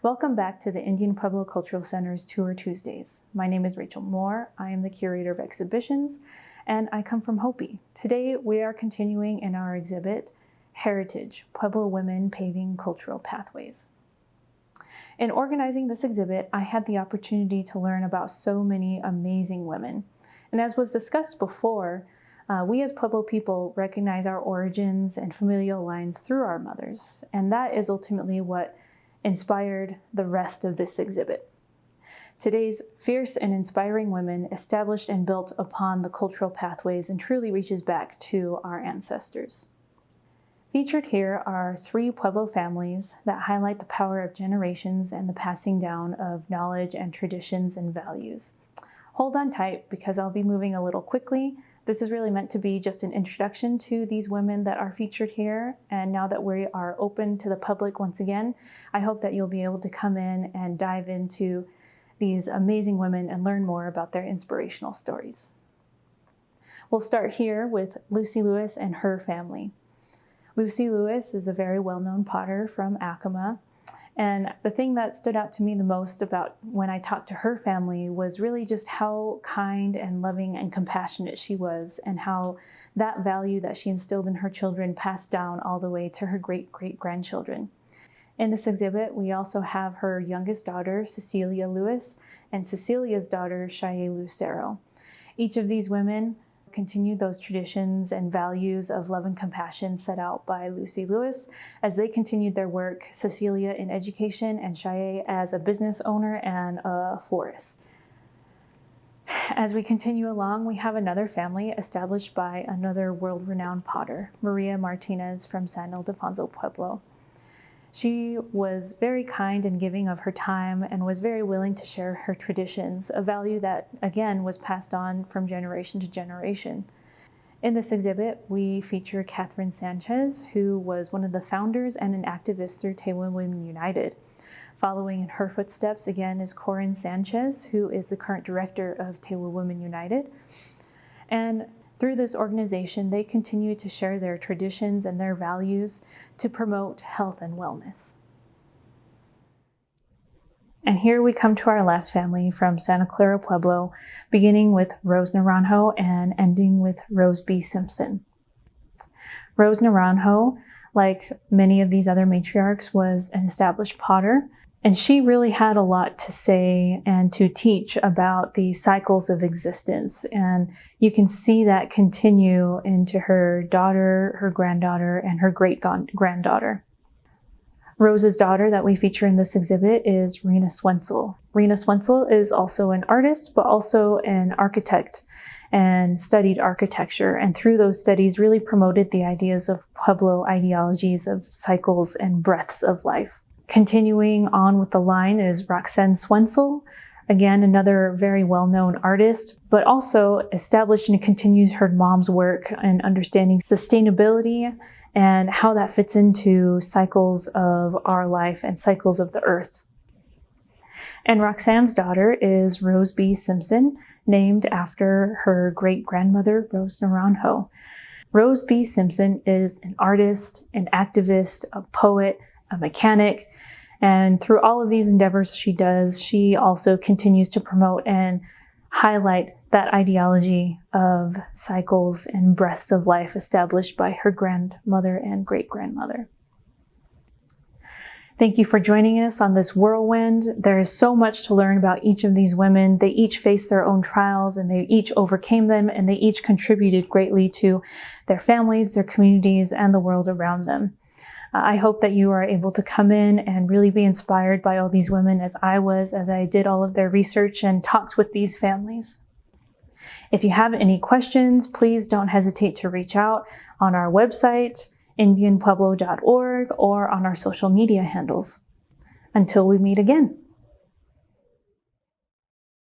Welcome back to the Indian Pueblo Cultural Center's Tour Tuesdays. My name is Rachel Moore. I am the Curator of Exhibitions, and I come from Hopi. Today, we are continuing in our exhibit, Heritage, Pueblo Women Paving Cultural Pathways. In organizing this exhibit, I had the opportunity to learn about so many amazing women. And as was discussed before, we as Pueblo people recognize our origins and familial lines through our mothers, and that is ultimately what inspired the rest of this exhibit. Today's fierce and inspiring women established and built upon the cultural pathways and truly reaches back to our ancestors. Featured here are 3 Pueblo families that highlight the power of generations and the passing down of knowledge and traditions and values. Hold on tight because I'll be moving a little quickly. This is really meant to be just an introduction to these women that are featured here. And now that we are open to the public once again, I hope that you'll be able to come in and dive into these amazing women and learn more about their inspirational stories. We'll start here with Lucy Lewis and her family. Lucy Lewis is a very well-known potter from Acoma. And the thing that stood out to me the most about when I talked to her family was really just how kind and loving and compassionate she was, and how that value that she instilled in her children passed down all the way to her great-great-grandchildren. In this exhibit, we also have her youngest daughter, Cecilia Lewis, and Cecilia's daughter, Shaye Lucero. Each of these women continued those traditions and values of love and compassion set out by Lucy Lewis as they continued their work, Cecilia in education and Shaye as a business owner and a florist. As we continue along, we have another family established by another world-renowned potter, Maria Martinez from San Ildefonso Pueblo. She was very kind and giving of her time and was very willing to share her traditions, a value that, again, was passed on from generation to generation. In this exhibit, we feature Catherine Sanchez, who was one of the founders and an activist through Tewa Women United. Following in her footsteps, again, is Corinne Sanchez, who is the current director of Tewa Women United. And through this organization, they continue to share their traditions and their values to promote health and wellness. And here we come to our last family from Santa Clara Pueblo, beginning with Rose Naranjo and ending with Rose B. Simpson. Rose Naranjo, like many of these other matriarchs, was an established potter. And she really had a lot to say and to teach about the cycles of existence. And you can see that continue into her daughter, her granddaughter, and her great-granddaughter. Rose's daughter that we feature in this exhibit is Rena Swensel. Rena Swensel is also an artist, but also an architect and studied architecture. And through those studies, really promoted the ideas of Pueblo ideologies of cycles and breaths of life. Continuing on with the line is Roxanne Swensel, again, another very well-known artist, but also established and continues her mom's work in understanding sustainability and how that fits into cycles of our life and cycles of the earth. And Roxanne's daughter is Rose B. Simpson, named after her great-grandmother, Rose Naranjo. Rose B. Simpson is an artist, an activist, a poet, a mechanic, and through all of these endeavors she does, she also continues to promote and highlight that ideology of cycles and breaths of life established by her grandmother and great-grandmother. Thank you for joining us on this whirlwind. There is so much to learn about each of these women. They each faced their own trials and they each overcame them, and they each contributed greatly to their families, their communities, and the world around them. I hope that you are able to come in and really be inspired by all these women as I was, as I did all of their research and talked with these families. If you have any questions, please don't hesitate to reach out on our website, indianpueblo.org, or on our social media handles. Until we meet again.